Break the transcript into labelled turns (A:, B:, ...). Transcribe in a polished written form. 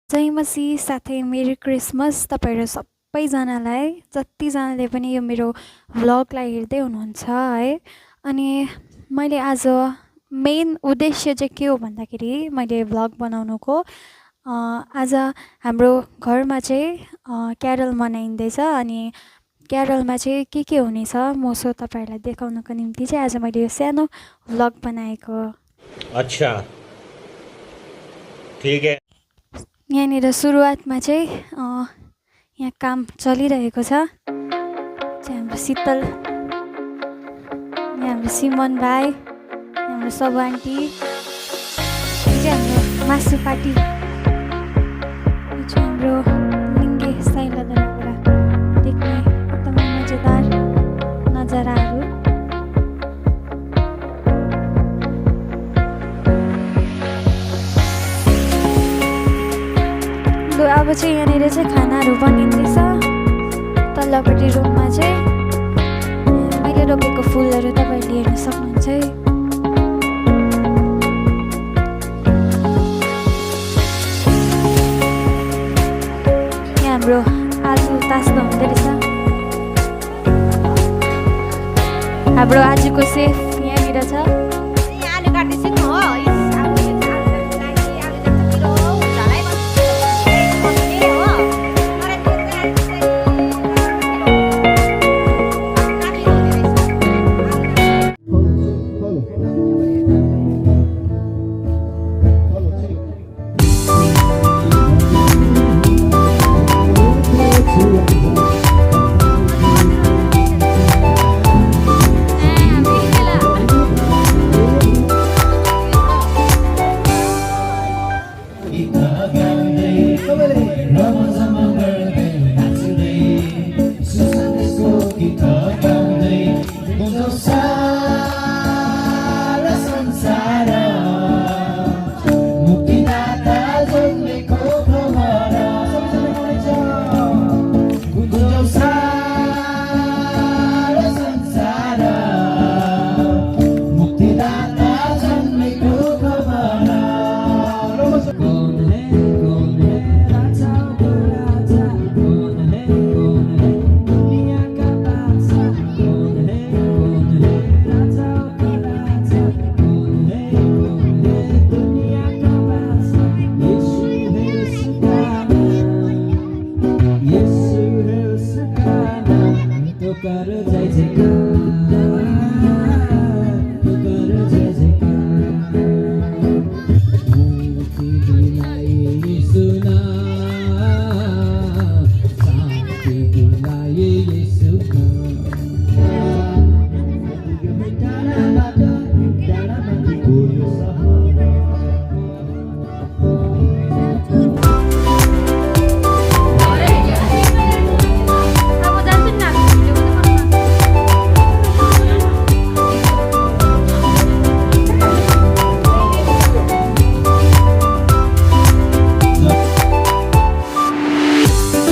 A: जय मसीह साथै मेरी क्रिसमस तपाईहरु सबैजनालाई जतिजनाले पनि यो मेरो भ्लगलाई हेर्दै हुनुहुन्छ है। अनि मैले आज मेन उद्देश्य चाहिँ के हो भन्दाखेरि मैले भ्लग बनाउनुको आज हाम्रो घरमा चाहिँ क्यारल मनाइँदैछ अनि क्यारलमा चाहिँ के हुनेछ म सो तपाईहरुलाई देखाउनको निम्ति चाहिँ आज मैले यो सानो भ्लग बनाएको।
B: अच्छा ठीक है।
A: यहाँनिर सुरुवातमा चाहिँ यहाँ काम चलिरहेको छ। हाम्रो शीतल, यहाँ हाम्रो सिमन भाइ, हाम्रो सब आन्टी, यो चाहिँ हाम्रो मासु पार्टी, यो चाहिँ हाम्रो लिङ्गे साइलाद्वाराबाट देख्ने एकदमै मजेदार नजाराहरू। अब चाहिँ यहाँनिर चाहिँ खानाहरू बनिँदैछ। तल्लोपट्टि रुममा चाहिँ मैले रोपेको फुलहरू तपाईहरुले हेर्न सक्नुहुन्छ है। यहाँ हाम्रो आलु तास्दा हुँदै रहेछ। हाम्रो आजको सेफ